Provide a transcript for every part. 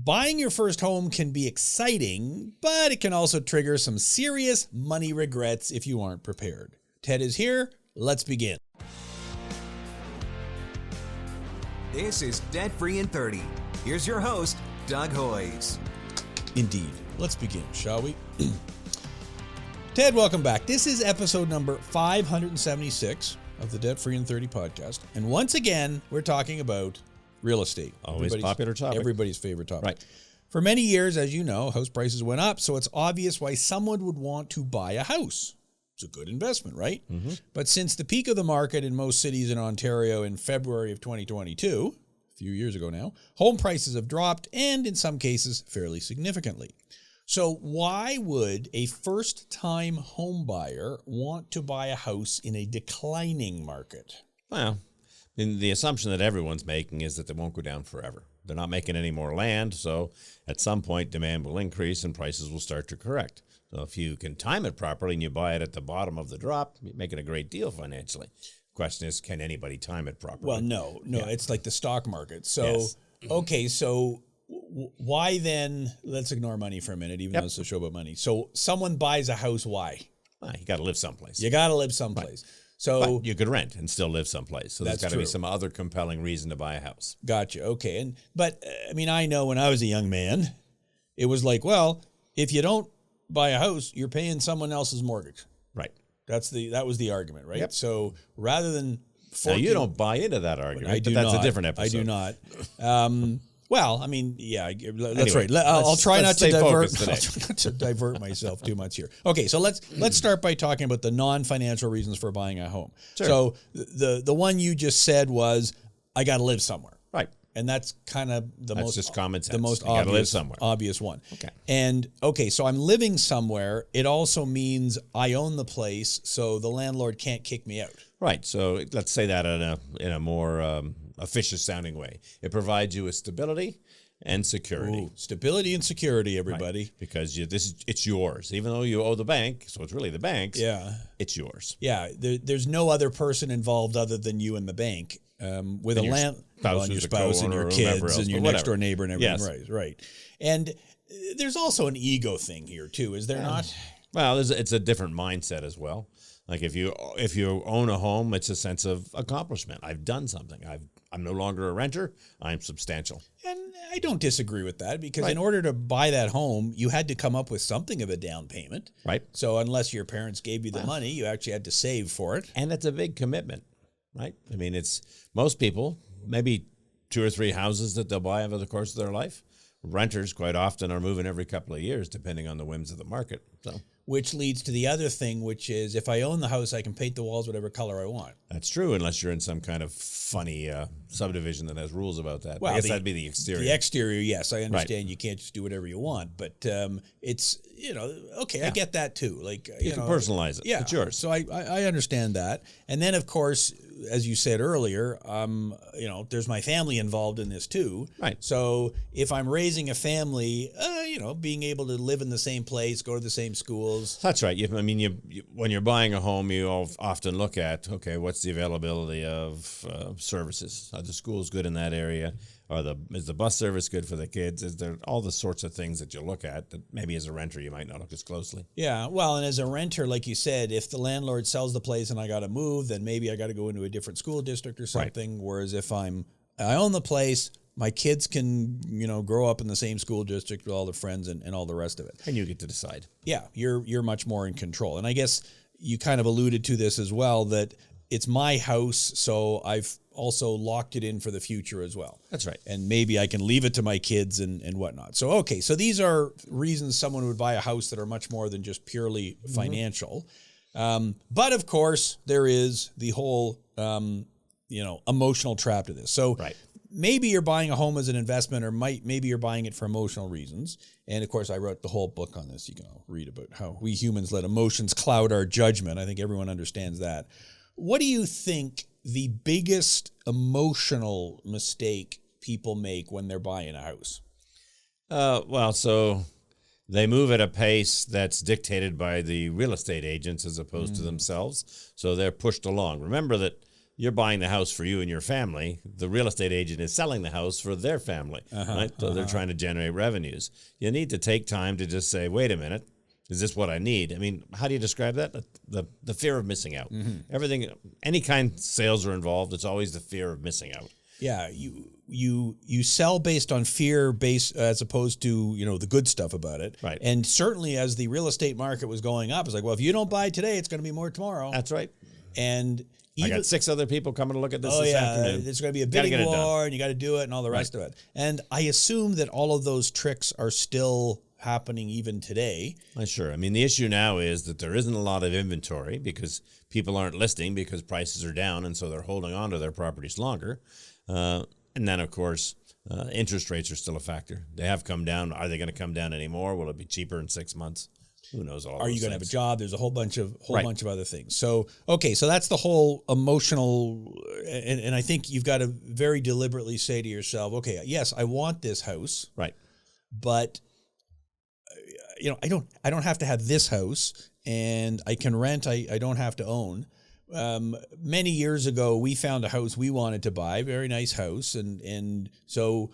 Buying your first home can be exciting, but it can also trigger some serious money regrets if you aren't prepared. Ted is here. Let's begin. This is Debt Free in 30. Here's your host, Doug Hoyes. Indeed. Let's begin, shall we? Ted, welcome back. This is episode number 576 of the Debt Free in 30 podcast. And once again, we're talking about real estate. Always popular topic. Everybody's favorite topic. Right. For many years, as you know, house prices went up, so it's obvious why someone would want to buy a house. It's a good investment, right? Mm-hmm. But since the peak of the market in most cities in Ontario in February of 2022, a few years ago now, home prices have dropped and in some cases fairly significantly. So why would a first-time home buyer want to buy a house in a declining market? Well, the assumption that everyone's making is that they won't go down forever. They're not making any more land, so at some point demand will increase and prices will start to correct. So if you can time it properly and you buy it at the bottom of the drop, you're making a great deal financially. Question is, can anybody time it properly? Well, no, it's like the stock market. So, yes. Okay, so why then, let's ignore money for a minute, even though it's a show about money. So someone buys a house, why? Well, you got to live someplace. You got to live someplace. Right. So but you could rent and still live someplace. So there's got to be some other compelling reason to buy a house. Gotcha. Okay. But I know when I was a young man, it was like, well, if you don't buy a house, you're paying someone else's mortgage. Right. That was the argument, right? Yep. So rather than now you don't buy into that argument. I do but that's not. a different episode. I do not. Well, that's anyway, right. I'll try not to divert myself too much here. Okay, so let's start by talking about the non-financial reasons for buying a home. Sure. So the one you just said was, I got to live somewhere. Right. And that's kind of that's just common sense. The most you gotta live somewhere. Obvious one. Okay. And so I'm living somewhere. It also means I own the place, so the landlord can't kick me out. Right. So let's say that in a more officious sounding way. It provides you with stability and security. Ooh, stability and security, everybody. Right. Because it's yours. Even though you owe the bank, so it's really the bank's. Yeah. It's yours. Yeah. There's no other person involved other than you and the bank. With and your spouse and your kids and your next door neighbor and everything. Yes. Right. And there's also an ego thing here too, is there not? Well, it's a different mindset as well. Like if you own a home, it's a sense of accomplishment. I've done something. I'm no longer a renter. I'm substantial. And I don't disagree with that because in order to buy that home, you had to come up with something of a down payment. Right. So unless your parents gave you the money, you actually had to save for it. And it's a big commitment. Right? I mean, it's most people, maybe 2 or 3 houses that they'll buy over the course of their life. Renters quite often are moving every couple of years, depending on the whims of the market. So, which leads to the other thing, which is if I own the house, I can paint the walls whatever color I want. That's true, unless you're in some kind of funny subdivision that has rules about that. Well, I guess that'd be the exterior. The exterior, yes, I understand. You can't just do whatever you want, but it's I get that too. Like you can personalize it. Yeah, it's yours. So I understand that, and then of course, as you said earlier, there's my family involved in this too. Right. So if I'm raising a family, being able to live in the same place, go to the same schools. That's right. When you're buying a home, you often look at, okay, what's the availability of services? Are the schools good in that area? Is the bus service good for the kids? Is there all the sorts of things that you look at that maybe as a renter you might not look as closely? Yeah, well, and as a renter, like you said, if the landlord sells the place and I got to move, then maybe I got to go into a different school district or something. Right. Whereas if I own the place, my kids can, grow up in the same school district with all their friends and all the rest of it. And you get to decide. Yeah, you're much more in control. And I guess you kind of alluded to this as well, that it's my house, so I've also locked it in for the future as well. That's right. And maybe I can leave it to my kids and whatnot. So these are reasons someone would buy a house that are much more than just purely financial. But of course, there is the whole, emotional trap to this. So maybe you're buying a home as an investment, or maybe you're buying it for emotional reasons. And of course, I wrote the whole book on this. You can all read about how we humans let emotions cloud our judgment. I think everyone understands that. What do you think the biggest emotional mistake people make when they're buying a house? So they move at a pace that's dictated by the real estate agents as opposed to themselves. So they're pushed along. Remember that you're buying the house for you and your family. The real estate agent is selling the house for their family, right? So they're trying to generate revenues. You need to take time to just say, wait a minute, is this what I need? I mean, how do you describe that? The fear of missing out. Everything, any kind of sales are involved, it's always the fear of missing out. Yeah, you sell based on fear, as opposed to the good stuff about it. Right. And certainly, as the real estate market was going up, it's like, well, if you don't buy today, it's going to be more tomorrow. That's right. And I got 6 other people coming to look at this oh this yeah, afternoon. there's going to be a bidding war, and you got to do it, and all the rest of it. And I assume that all of those tricks are still happening even today. Sure. I mean, the issue now is that there isn't a lot of inventory because people aren't listing because prices are down, and so they're holding on to their properties longer. And then, of course, interest rates are still a factor. They have come down. Are they going to come down anymore? Will it be cheaper in 6 months? Who knows? Are you going to have a job? There's a whole bunch of other things. So, okay, so that's the whole emotional, and I think you've got to very deliberately say to yourself, okay, yes, I want this house, right? But I don't have to have this house, and I can rent. I don't have to own. Many years ago, we found a house we wanted to buy, very nice house, and so.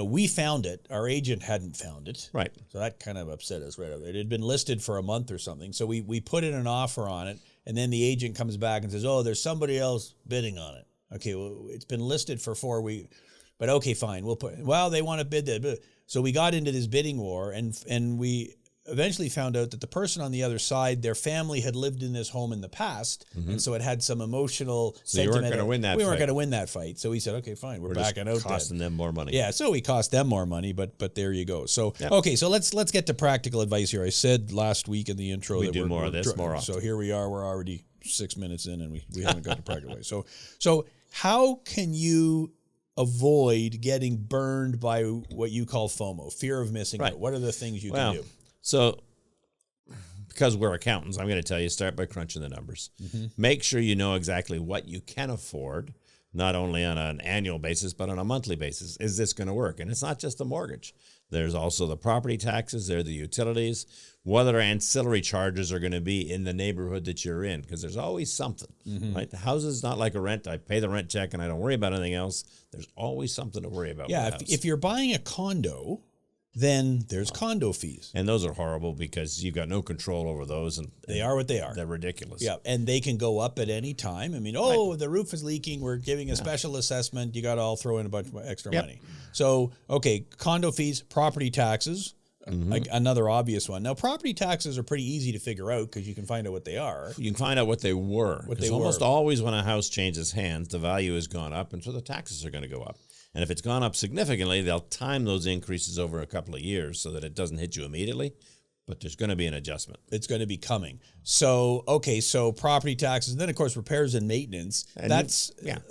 We found it. Our agent hadn't found it. Right. So that kind of upset us right away. It had been listed for a month or something. So we put in an offer on it, and then the agent comes back and says, oh, there's somebody else bidding on it. Okay, well, it's been listed for 4 weeks. But okay, fine. They want to bid that. So we got into this bidding war, and we eventually found out that the person on the other side, their family had lived in this home in the past, and so it had some emotional sentiment. You weren't going to win that fight. We weren't going to win that fight. So we said, okay, fine, we're backing out. Costing them more money. Yeah, so we cost them more money, but there you go. So, okay, so let's get to practical advice here. I said last week in the intro that we're more of this more often. So here we are. We're already 6 minutes in, and we haven't got to practical advice. So how can you avoid getting burned by what you call FOMO, fear of missing out? What are the things you can do? So, because we're accountants, I'm going to tell you, start by crunching the numbers. Make sure you know exactly what you can afford, not only on an annual basis, but on a monthly basis. Is this going to work? And it's not just the mortgage. There's also the property taxes, there are the utilities, what other ancillary charges are going to be in the neighborhood that you're in, because there's always something, right? The house is not like a rent. I pay the rent check and I don't worry about anything else. There's always something to worry about. Yeah, if you're buying a condo, then there's condo fees. And those are horrible because you've got no control over those. And they are what they are. They're ridiculous. Yeah, and they can go up at any time. I mean, the roof is leaking. We're giving a special assessment. You got to all throw in a bunch of extra money. So, okay, condo fees, property taxes, like another obvious one. Now, property taxes are pretty easy to figure out because you can find out what they are. You can find out what they were. Because almost always when a house changes hands, the value has gone up, and so the taxes are going to go up. And if it's gone up significantly, they'll time those increases over a couple of years so that it doesn't hit you immediately, but there's going to be an adjustment. It's going to be coming. So, okay, so property taxes, and then, of course, repairs and maintenance. And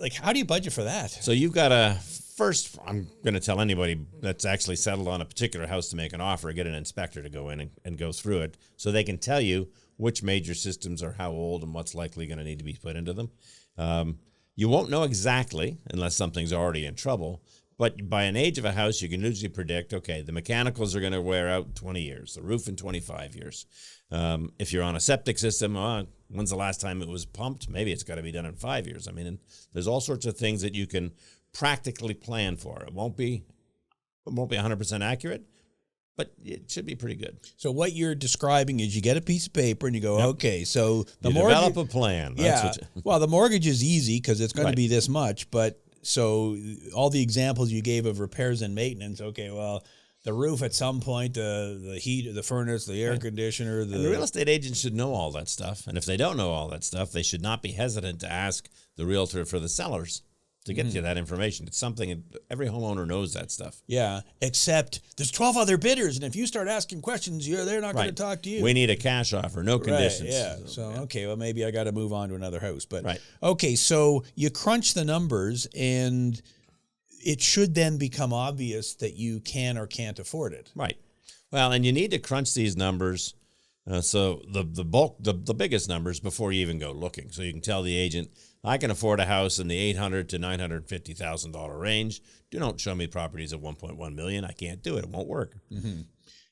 like, how do you budget for that? So you've got to, first, I'm going to tell anybody that's actually settled on a particular house to make an offer, get an inspector to go in and go through it so they can tell you which major systems are how old and what's likely going to need to be put into them. You won't know exactly unless something's already in trouble, but by an age of a house, you can usually predict, okay, the mechanicals are going to wear out in 20 years, the roof in 25 years. If you're on a septic system, when's the last time it was pumped? Maybe it's got to be done in 5 years. I mean, there's all sorts of things that you can practically plan for. It won't be 100% accurate, but it should be pretty good. So what you're describing is you get a piece of paper and you go, okay, so the mortgage, develop a plan. Well, the mortgage is easy because it's going to be this much, but so all the examples you gave of repairs and maintenance, okay, well, the roof at some point, the heat, the furnace, the air conditioner. And the real estate agent should know all that stuff. And if they don't know all that stuff, they should not be hesitant to ask the realtor for the sellers to get you that information. It's something, every homeowner knows that stuff. Yeah, except there's 12 other bidders, and if you start asking questions, they're not going to talk to you. We need a cash offer, no conditions. Yeah, okay, well, maybe I got to move on to another house. But okay, so you crunch the numbers, and it should then become obvious that you can or can't afford it. Right. Well, and you need to crunch these numbers, so the biggest numbers before you even go looking. So you can tell the agent, I can afford a house in the $800,000 to $950,000 range. Do not show me properties of $1.1 million. I can't do it. It won't work.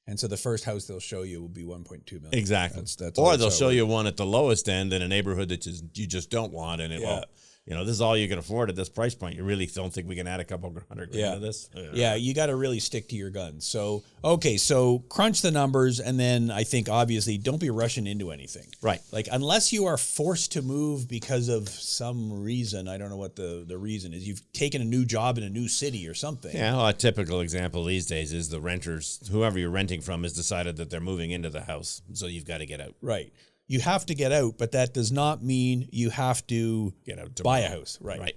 And so the first house they'll show you will be $1.2 million. Exactly. Or they'll show you one at the lowest end in a neighborhood that you just don't want, and it won't. this is all you can afford at this price point. You really don't think we can add a couple $100,000 to this? Yeah, you got to really stick to your guns. So, okay, so crunch the numbers, and then I think obviously don't be rushing into anything. Right. Like unless you are forced to move because of some reason, I don't know what the reason is. You've taken a new job in a new city or something. Yeah, well, a typical example these days is the renters, whoever you're renting from, has decided that they're moving into the house, so you've got to get out. Right. You have to get out, but that does not mean you have to Get out buy a house. Right. Right.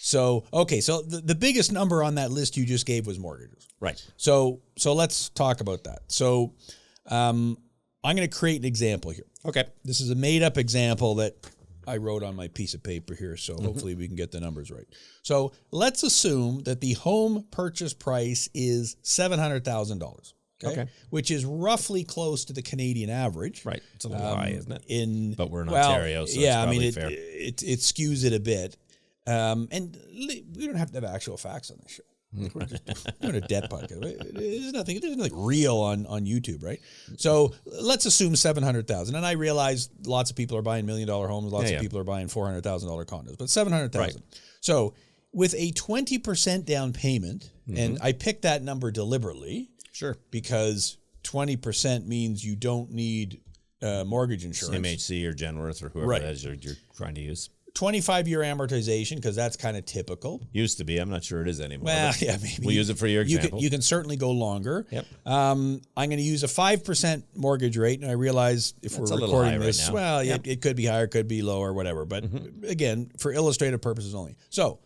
So, okay, so the biggest number on that list you just gave was mortgages. Right. So let's talk about that. So I'm going to create an example here. Okay. This is a made-up example that I wrote on my piece of paper here, so hopefully we can get the numbers right. So let's assume that the home purchase price is $700,000. Okay. Which is roughly close to the Canadian average. Right. It's a little high, isn't it? But we're in well, Ontario, so yeah, it's probably it, fair. it skews it a bit. And we don't have to have actual facts on this show. We're just doing a debt podcast. There's nothing real on YouTube, right? So let's assume 700,000. And I realize lots of people are buying $1 million homes, lots of people are buying $400,000 condos, but 700,000. Right. So with a 20% down payment, and I picked that number deliberately. Sure. Because 20% means you don't need mortgage insurance. MHC or Genworth or whoever it is you're trying to use. 25-year amortization, because that's kind of typical. Used to be. I'm not sure it is anymore. Well, yeah, maybe. We'll use it for your example. You can certainly go longer. Yep. I'm going to use a 5% mortgage rate, and I realize if That's we're a little recording high this, right now. well, it could be higher, could be lower, whatever. But again, for illustrative purposes only. So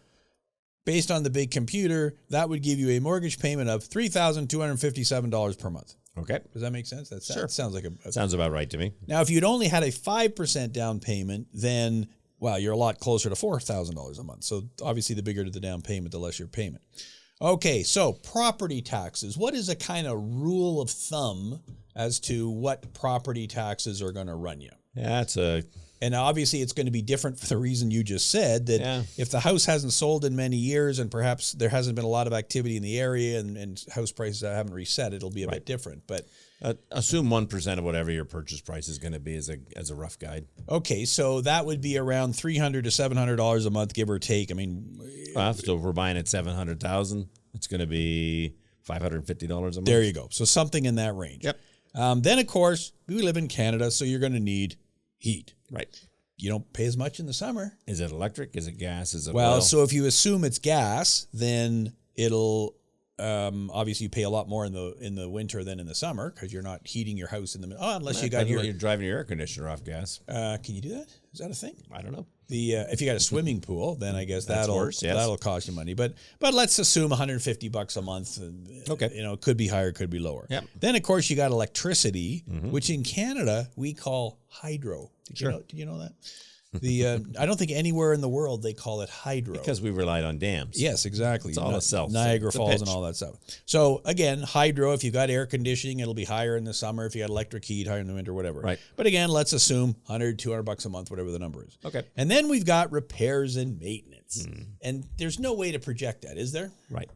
based on the big computer, that would give you a mortgage payment of $3,257 per month. Okay. Does that make sense? That sounds like a sounds about right to me. Now, if you'd only had a 5% down payment, then, well, you're a lot closer to $4,000 a month. So obviously the bigger the down payment, the less your payment. Okay, so property taxes. What is a kind of rule of thumb as to what property taxes are going to run you? Yeah, And obviously it's going to be different for the reason you just said, that if the house hasn't sold in many years and perhaps there hasn't been a lot of activity in the area and house prices haven't reset, it'll be a bit different. But assume 1% of whatever your purchase price is going to be as a rough guide. Okay, so that would be around $300 to $700 a month, give or take. I mean, so if we're buying at $700,000, it's going to be $550 a month. There you go. So something in that range. Yep. Then of course we live in Canada, so you're going to need heat. Right. You don't pay as much in the summer. Is it electric? Is it gas? Is it oil? So if you assume it's gas, then it'll obviously you pay a lot more in the winter than in the summer because you're not heating your house in the middle. Unless you got you're driving your air conditioner off gas. Can you do that? Is that a thing? I don't know. If you got a swimming pool, then I guess that'll cost you money. But let's assume $150 a month. Okay. It could be higher, could be lower. Yep. Then of course you got electricity, which in Canada we call hydro. Did you know that? I don't think anywhere in the world they call it hydro. Because we relied on dams. Yes, exactly. It's all itself. Niagara Falls and all that stuff. So again, hydro, if you've got air conditioning, it'll be higher in the summer. If you got electric heat, higher in the winter, whatever. Right. But again, let's assume $100, $200 a month, whatever the number is. Okay. And then we've got repairs and maintenance. And there's no way to project that, is there? Right.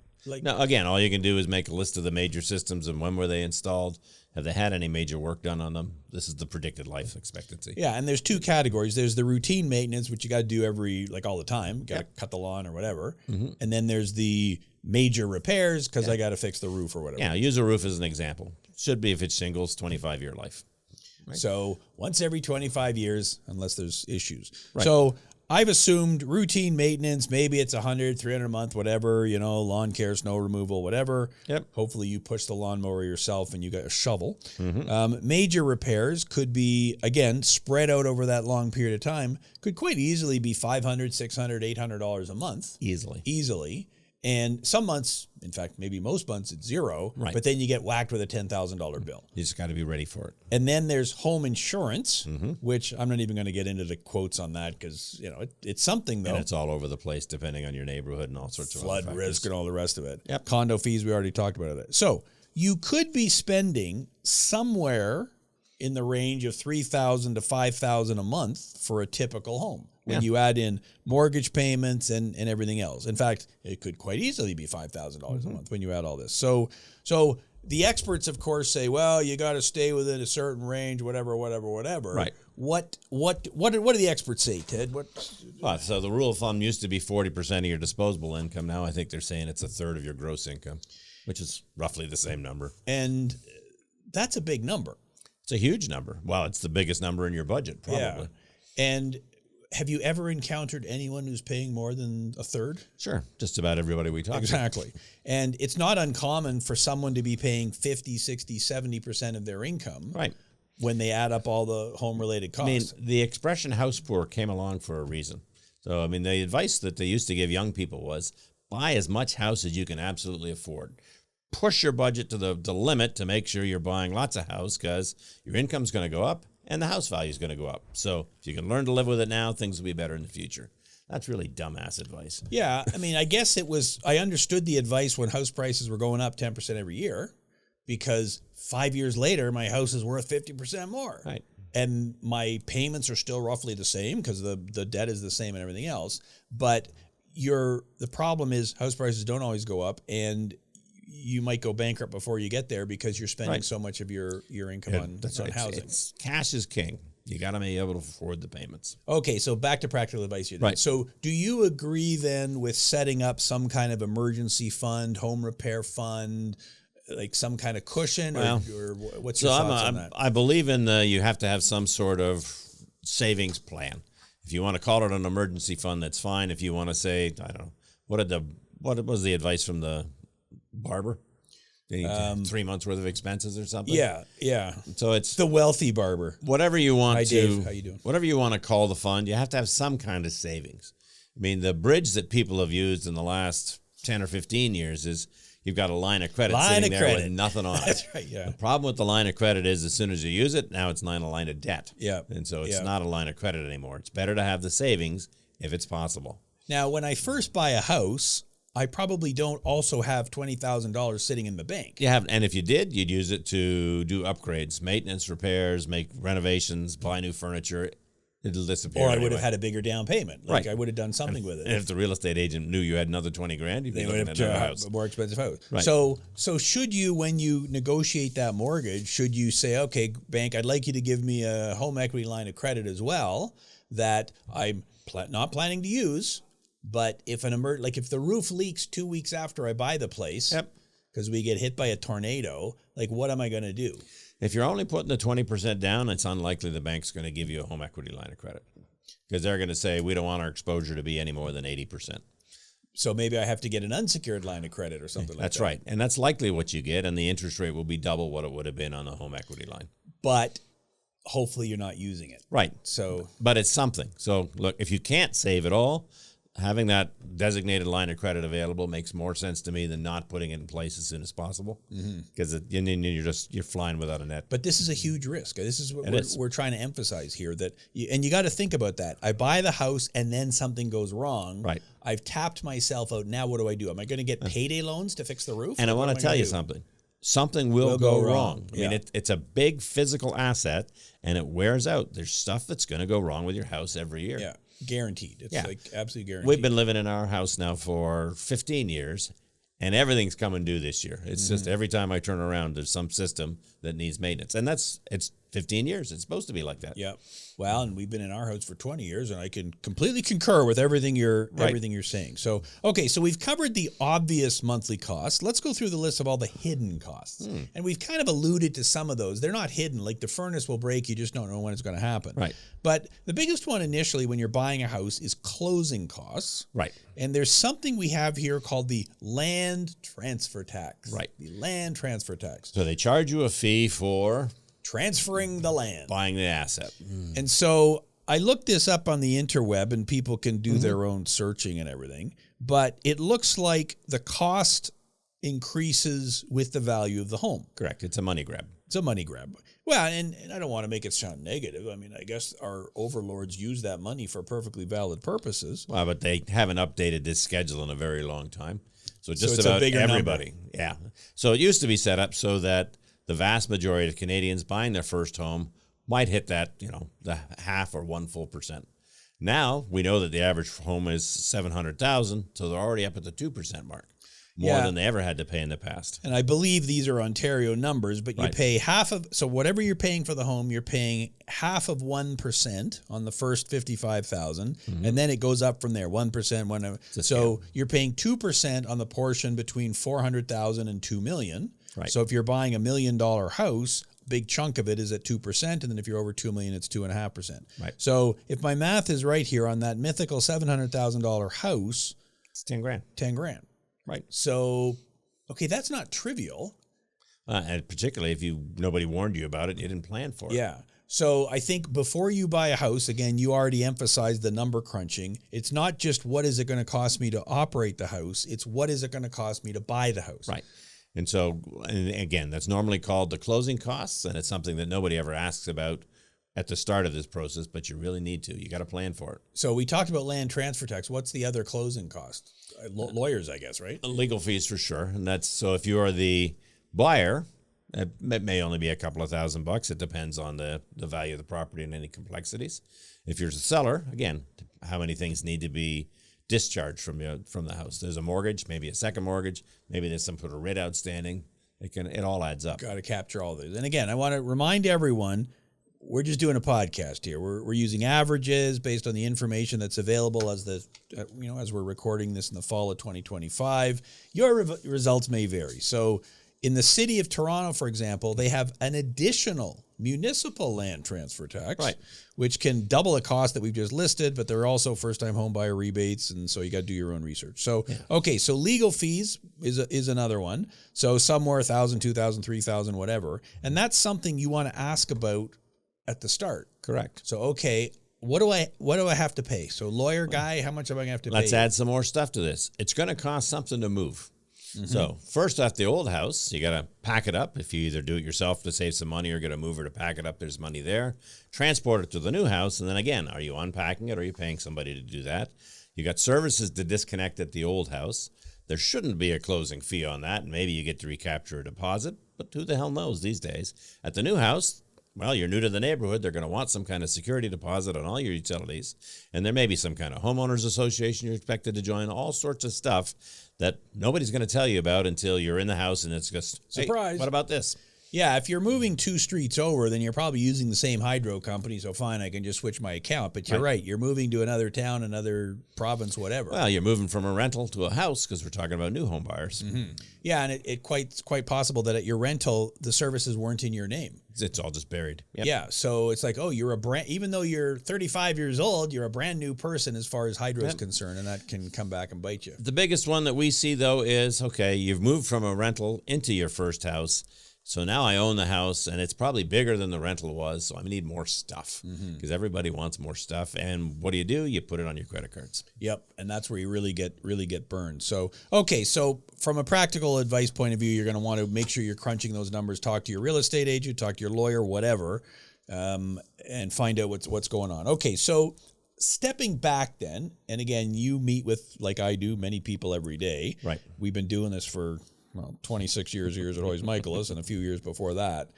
Now, again, all you can do is make a list of the major systems and when were they installed. Have they had any major work done on them? This is the predicted life expectancy. Yeah, and there's two categories. There's the routine maintenance, which you got to do all the time. You got to cut the lawn or whatever. And then there's the major repairs because I got to fix the roof or whatever. Yeah, use a roof as an example. Should be, if it's shingles, 25-year life. Right. So once every 25 years, unless there's issues. Right. So I've assumed routine maintenance, maybe it's $100, $300 a month, whatever, lawn care, snow removal, whatever. Yep. Hopefully you push the lawnmower yourself and you got a shovel. Major repairs could be, again, spread out over that long period of time, could quite easily be $500, $600, $800 a month. Easily. And some months, in fact, maybe most months, it's zero. Right. But then you get whacked with a $10,000 bill. You just got to be ready for it. And then there's home insurance, which I'm not even going to get into the quotes on that because, it's something, though. And it's all over the place depending on your neighborhood and all sorts of flood risk and all the rest of it. Yep. Condo fees, we already talked about it. So you could be spending somewhere in the range of $3,000 to $5,000 a month for a typical home. When you add in mortgage payments and everything else. In fact, it could quite easily be $5,000 a month when you add all this. So the experts, of course, say, well, you got to stay within a certain range, whatever. Right. What do the experts say, Ted? So the rule of thumb used to be 40% of your disposable income. Now I think they're saying it's a third of your gross income, which is roughly the same number. And that's a big number. It's a huge number. Well, it's the biggest number in your budget, probably. Yeah. And have you ever encountered anyone who's paying more than a third? Sure. Just about everybody we talk to. Exactly. And it's not uncommon for someone to be paying 50, 60, 70% of their income. Right. When they add up all the home-related costs. I mean, the expression house poor came along for a reason. So, I mean, the advice that they used to give young people was buy as much house as you can absolutely afford. Push your budget to the limit to make sure you're buying lots of house because your income's going to go up and the house value is going to go up. So if you can learn to live with it now, things will be better in the future. That's really dumbass advice. Yeah. I mean, I guess I understood the advice when house prices were going up 10% every year because 5 years later, my house is worth 50% more. Right. And my payments are still roughly the same because the debt is the same and everything else. But the problem is house prices don't always go up, and you might go bankrupt before you get there because you're spending so much of your income on housing. Cash is king. You got to be able to afford the payments. Okay, so back to practical advice here. Right. So do you agree then with setting up some kind of emergency fund, home repair fund, like some kind of cushion, or what's your thoughts on that? I believe in you have to have some sort of savings plan. If you want to call it an emergency fund, that's fine. If you want to say, I don't know, what was the advice from the barber? 3 months worth of expenses or something? Yeah. So it's the wealthy barber. Whatever you want Hi, to, Dave. How you doing? Whatever you want to call the fund, you have to have some kind of savings. I mean, the bridge that people have used in the last 10 or 15 years is you've got a line of credit sitting there with nothing on it. That's right, yeah. The problem with the line of credit is as soon as you use it, now it's not a line of debt. Yeah. And so it's not a line of credit anymore. It's better to have the savings if it's possible. Now, when I first buy a house, I probably don't also have $20,000 sitting in the bank. And if you did, you'd use it to do upgrades, maintenance, repairs, make renovations, buy new furniture. It'll disappear. Or I would have had a bigger down payment. Like I would have done something with it. And if the real estate agent knew you had another $20,000, you'd be looking at another house. A more expensive house. Right. So should you, when you negotiate that mortgage, should you say, okay, bank, I'd like you to give me a home equity line of credit as well that I'm not planning to use, but if if the roof leaks 2 weeks after I buy the place, because we get hit by a tornado, like what am I going to do? If you're only putting the 20% down, it's unlikely the bank's going to give you a home equity line of credit because they're going to say, we don't want our exposure to be any more than 80%. So maybe I have to get an unsecured line of credit or something like that. That's right. And that's likely what you get, and the interest rate will be double what it would have been on a home equity line. But hopefully you're not using it. Right. So, but it's something. So look, if you can't save it all, having that designated line of credit available makes more sense to me than not putting it in place as soon as possible, because you're flying without a net. But this is a huge risk. This is what we're trying to emphasize here. And you got to think about that. I buy the house and then something goes wrong. Right. I've tapped myself out. Now what do I do? Am I going to get payday loans to fix the roof? And I want to tell you something. Something will go wrong. I mean, it's a big physical asset, and it wears out. There's stuff that's going to go wrong with your house every year. Yeah. Guaranteed. It's like absolutely guaranteed. We've been living in our house now for 15 years, and everything's coming due this year. It's just every time I turn around, there's some system that needs maintenance. And it's 15 years. It's supposed to be like that. Yeah. Well, and we've been in our house for 20 years, and I can completely concur with everything you're saying. So, okay, so we've covered the obvious monthly costs. Let's go through the list of all the hidden costs. And we've kind of alluded to some of those. They're not hidden. Like the furnace will break. You just don't know when it's going to happen. Right. But the biggest one initially when you're buying a house is closing costs. Right. And there's something we have here called the land transfer tax. Right. The land transfer tax. So they charge you a fee for transferring the land. Buying the asset. And so I looked this up on the interweb, and people can do their own searching and everything. But it looks like the cost increases with the value of the home. Correct. It's a money grab. It's a money grab. Well, and I don't want to make it sound negative. I mean, I guess our overlords use that money for perfectly valid purposes. Well, but they haven't updated this schedule in a very long time. So just it's about a bigger everybody. Number. Yeah. So it used to be set up so that the vast majority of Canadians buying their first home might hit that, the half or 1 full percent. Now we know that the average home is $700,000, so they're already up at the 2% mark. more Yeah. than they ever had to pay in the past. And I believe these are Ontario numbers, but you Right. pay half of, so whatever you're paying for the home, you're paying half of 1% on the first 55,000, and then it goes up from there, 1%, so you're paying 2% on the portion between 400,000 and 2 million. Right. So if you're buying $1 million house, a big chunk of it is at 2%, and then if you're over 2 million, it's 2.5%. Right. So if my math is right here on that mythical $700,000 house, It's 10 grand. 10 grand. Right. So, okay, that's not trivial. And particularly if nobody warned you about it, you didn't plan for it. Yeah. So I think before you buy a house, again, you already emphasized the number crunching. It's not just what is it going to cost me to operate the house. It's what is it going to cost me to buy the house. Right. And so, and again, that's normally called the closing costs, and it's something that nobody ever asks about at the start of this process, but you really need to. You got to plan for it. So we talked about land transfer tax. What's the other closing cost? Lawyers, I guess, right? Legal fees for sure. And that's, so if you are the buyer, it may only be a couple of $1,000. It depends on the value of the property and any complexities. If you're the seller, again, how many things need to be discharged from the house? There's a mortgage, maybe a second mortgage, maybe there's some sort of writ outstanding. It all adds up. Got to capture all these. And again, I want to remind everyone, we're just doing a podcast here. We're using averages based on the information that's available as as we're recording this in the fall of 2025. Your results may vary. So in the city of Toronto, for example, they have an additional municipal land transfer tax, right, which can double a cost that we've just listed, but there are also first-time home buyer rebates, and so you got to do your own research. So, okay, so legal fees is another one. So somewhere $1,000, $2,000, $3,000, whatever, and that's something you want to ask about at the start. Correct. So, okay, what do I have to pay? So lawyer guy, how much am I going to have to pay? Let's add some more stuff to this. It's going to cost something to move. Mm-hmm. So first off, the old house, you got to pack it up. If you either do it yourself to save some money or get a mover to pack it up, there's money there. Transport it to the new house. And then again, are you unpacking it or are you paying somebody to do that? You got services to disconnect at the old house. There shouldn't be a closing fee on that. And maybe you get to recapture a deposit, but who the hell knows these days? At the new house, well, you're new to the neighborhood. They're going to want some kind of security deposit on all your utilities. And there may be some kind of homeowners association you're expected to join, all sorts of stuff that nobody's going to tell you about until you're in the house and it's just, surprise. Hey, what about this? Yeah, if you're moving 2 streets over, then you're probably using the same hydro company, so fine, I can just switch my account. But you're right. You're moving to another town, another province, whatever. Well, you're moving from a rental to a house because we're talking about new home buyers. Mm-hmm. Yeah, and it's quite possible that at your rental, the services weren't in your name. It's all just buried. Yep. Yeah, so it's like, oh, even though you're 35 years old, you're a brand new person as far as hydro is concerned, and that can come back and bite you. The biggest one that we see, though, is, okay, you've moved from a rental into your first house. So now I own the house, and it's probably bigger than the rental was, so I need more stuff because everybody wants more stuff. And what do? You put it on your credit cards. Yep, and that's where you really get burned. So, okay, so from a practical advice point of view, you're going to want to make sure you're crunching those numbers, talk to your real estate agent, talk to your lawyer, whatever, and find out what's going on. Okay, so stepping back then, and again, you meet with, like I do, many people every day. Right. We've been doing this for 26 years at Hoyes and Michalos and a few years before that.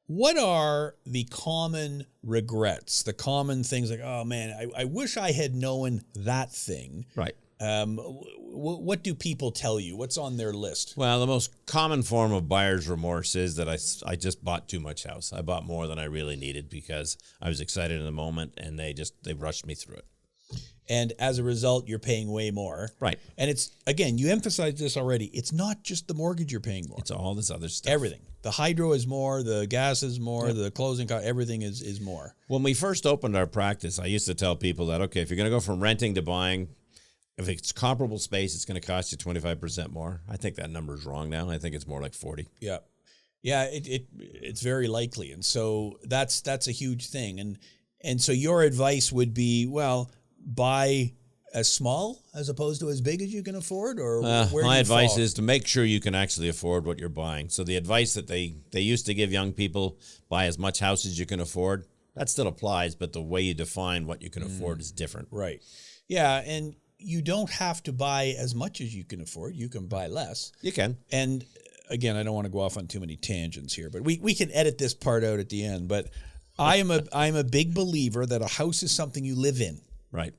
What are the common regrets, the common things like, oh man, I wish I had known that thing? Right. What do people tell you? What's on their list? Well, the most common form of buyer's remorse is that I just bought too much house. I bought more than I really needed because I was excited in the moment and they rushed me through it. And as a result, you're paying way more. Right. And it's, again, you emphasized this already. It's not just the mortgage you're paying more. It's all this other stuff. Everything. The hydro is more, the gas is more, the closing cost, everything is more. When we first opened our practice, I used to tell people that, okay, if you're going to go from renting to buying, if it's comparable space, it's going to cost you 25% more. I think that number is wrong now. I think it's more like 40. Yeah. Yeah, it's very likely. And so that's a huge thing. And so your advice would be, well, buy as small as opposed to as big as you can afford, or where my advice is to make sure you can actually afford what you're buying. So the advice that they used to give young people, buy as much house as you can afford, that still applies, but the way you define what you can afford is different. Right. Yeah, and you don't have to buy as much as you can afford. You can buy less. You can. And again, I don't want to go off on too many tangents here, but we can edit this part out at the end. But I'm a big believer that a house is something you live in. Right.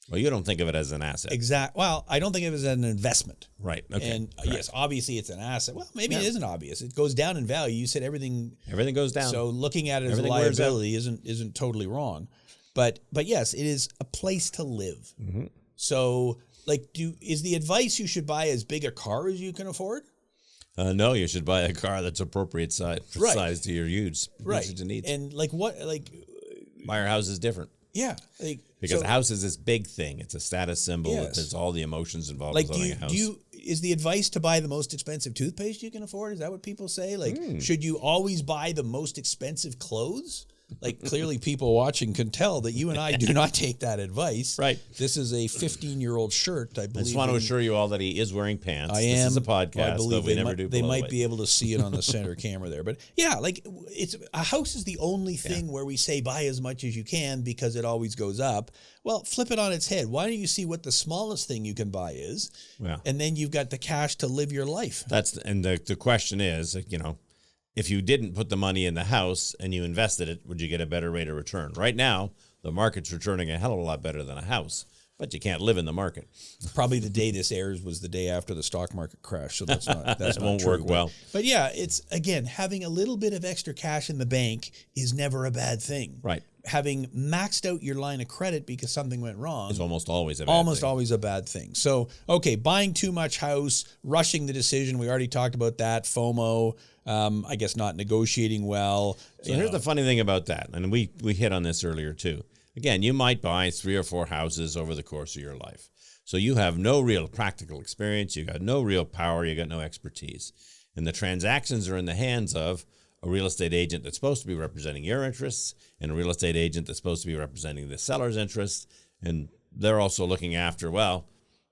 Well, you don't think of it as an asset. Well, I don't think of it as an investment. Right. Okay. And yes, obviously it's an asset. Well, maybe it isn't obvious. It goes down in value. You said everything goes down. So looking at it as a Everything wears out. liability isn't totally wrong. But yes, it is a place to live. Mm-hmm. So is the advice you should buy as big a car as you can afford? No, you should buy a car that's appropriate size to your usage and needs. And Buy your house is different. Yeah. Because a house is this big thing. It's a status symbol. Yes. There's all the emotions involved with owning a house. Is the advice to buy the most expensive toothpaste you can afford? Is that what people say? Should you always buy the most expensive clothes? Clearly people watching can tell that you and I do not take that advice. Right. This is a 15-year-old shirt, I believe. I just want to assure you all that he is wearing pants. I am. This is a podcast, I believe but we never do. They might be able to see it on the center camera there. But yeah, it's a house is the only thing where we say buy as much as you can because it always goes up. Well, flip it on its head. Why don't you see what the smallest thing you can buy is? Yeah. And then you've got the cash to live your life. The question is, if you didn't put the money in the house and you invested it, would you get a better rate of return? Right now, the market's returning a hell of a lot better than a house, but you can't live in the market. Probably the day this airs was the day after the stock market crash, so that's not that won't true, work well. But yeah, it's again having a little bit of extra cash in the bank is never a bad thing. Right. Having maxed out your line of credit because something went wrong is almost always a bad thing. So, okay, buying too much house, rushing the decision. We already talked about that. FOMO. I guess not negotiating well. So here's the funny thing about that, and we hit on this earlier too. Again, you might buy 3 or 4 houses over the course of your life. So you have no real practical experience. You got no real power. You got no expertise. And the transactions are in the hands of a real estate agent that's supposed to be representing your interests and a real estate agent that's supposed to be representing the seller's interests. And they're also looking after,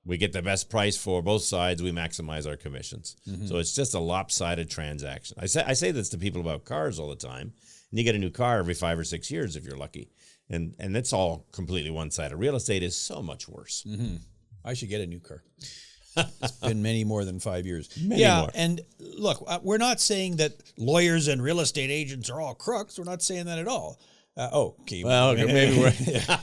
we get the best price for both sides. We maximize our commissions. Mm-hmm. So it's just a lopsided transaction. I say this to people about cars all the time. And you get a new car every 5 or 6 years if you're lucky. And it's all completely one-sided. Real estate is so much worse. Mm-hmm. I should get a new car. It's been many more than 5 years. Many more. And look, we're not saying that lawyers and real estate agents are all crooks. We're not saying that at all. Okay. Well, okay, maybe we're...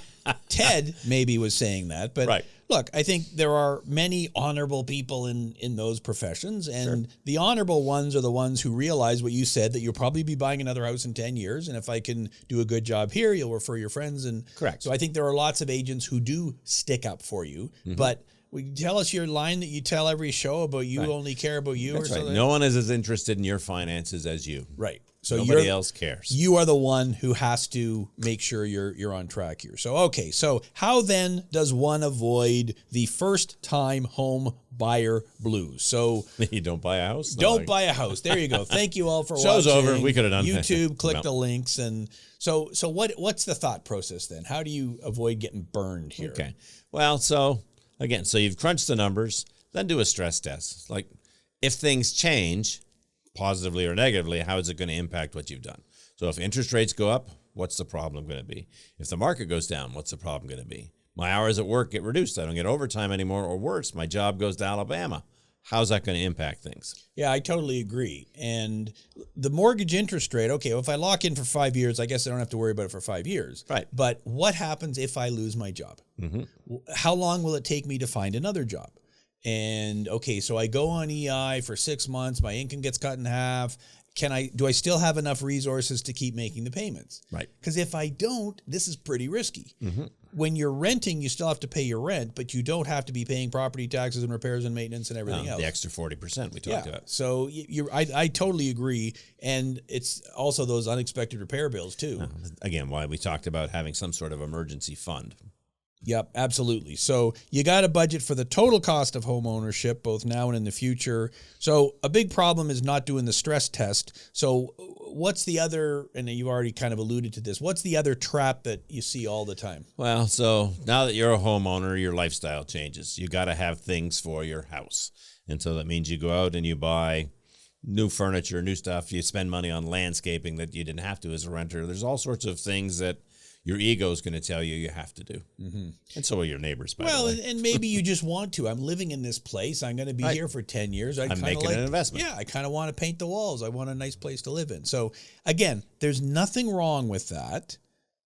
Ted maybe was saying that, but right. Look, I think there are many honorable people in those professions, and the honorable ones are the ones who realize what you said, that you'll probably be buying another house in 10 years, and if I can do a good job here, you'll refer your friends. And correct. So I think there are lots of agents who do stick up for you, but will you tell us your line that you tell every show about you only care about you? That's or right. something? No one is as interested in your finances as you. Right. So nobody else cares. You are the one who has to make sure you're on track here. So, okay. So how then does one avoid the first time home buyer blues? So you don't buy a house? Don't buy a house. There you go. Thank you all for watching. Show's over. We could have done YouTube, click the links. And so what's the thought process then? How do you avoid getting burned here? Okay. Well, so you've crunched the numbers, then do a stress test. Like if things change, positively or negatively, how is it going to impact what you've done? So if interest rates go up, what's the problem going to be? If the market goes down, what's the problem going to be? My hours at work get reduced. I don't get overtime anymore, or worse, my job goes to Alabama. How's that going to impact things? Yeah, I totally agree. And the mortgage interest rate, okay, well, if I lock in for 5 years, I guess I don't have to worry about it for 5 years. Right. But what happens if I lose my job? Mm-hmm. How long will it take me to find another job? And okay, so I go on EI for 6 months, my income gets cut in half. Do I still have enough resources to keep making the payments? Right. Because if I don't, this is pretty risky. Mm-hmm. When you're renting, you still have to pay your rent, but you don't have to be paying property taxes and repairs and maintenance and everything else. The extra 40% we talked about. So I totally agree. And it's also those unexpected repair bills too. Again, why we talked about having some sort of emergency fund. Yep, absolutely. So you got to budget for the total cost of home ownership, both now and in the future. So a big problem is not doing the stress test. So what's the other, and you've already kind of alluded to this, what's the other trap that you see all the time? Well, so now that you're a homeowner, your lifestyle changes. You got to have things for your house. And so that means you go out and you buy new furniture, new stuff. You spend money on landscaping that you didn't have to as a renter. There's all sorts of things that your ego is going to tell you have to do. Mm-hmm. And so are your neighbors, by the way. And maybe you just want to. I'm living in this place. I'm going to be here for 10 years. I'm making an investment. Yeah, I kind of want to paint the walls. I want a nice place to live in. So, again, there's nothing wrong with that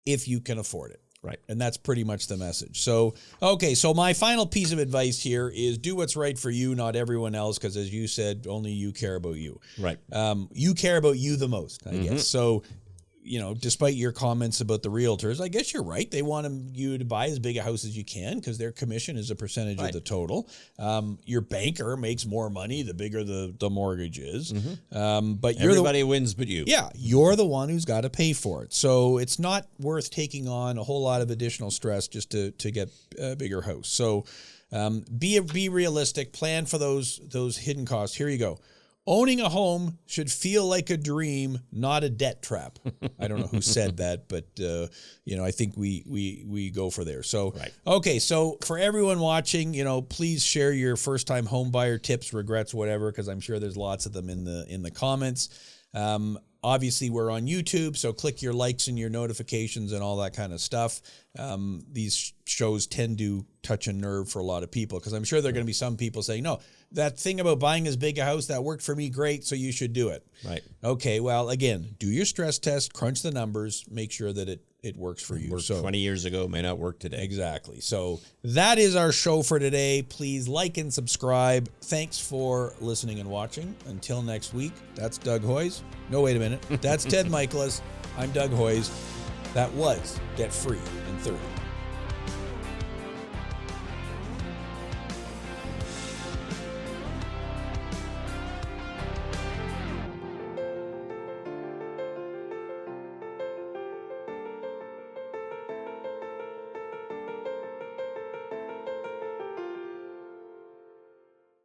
if you can afford it. Right. And that's pretty much the message. So, okay, so my final piece of advice here is do what's right for you, not everyone else, because as you said, only you care about you. Right. You care about you the most, I guess. So, despite your comments about the realtors, I guess you're right. They want you to buy as big a house as you can because their commission is a percentage of the total. Your banker makes more money the bigger the mortgage is. But everybody wins but you. Yeah, you're the one who's got to pay for it. So it's not worth taking on a whole lot of additional stress just to get a bigger house. So be realistic. Plan for those hidden costs. Here you go. Owning a home should feel like a dream, not a debt trap. I don't know who said that, but I think we go for there. So, Okay, so for everyone watching, please share your first-time home buyer tips, regrets, whatever, because I'm sure there's lots of them in the comments. Obviously, we're on YouTube, so click your likes and your notifications and all that kind of stuff. These shows tend to touch a nerve for a lot of people because I'm sure there are going to be some people saying, no, that thing about buying as big a house, that worked for me great, so you should do it. Right. Okay, well, again, do your stress test, crunch the numbers, make sure that it works for you. Worked 20 years ago, may not work today. Exactly. So that is our show for today. Please like and subscribe. Thanks for listening and watching. Until next week, that's Doug Hoyes. No, wait a minute. That's Ted Michalos. I'm Doug Hoyes. That was Debt Free in 30.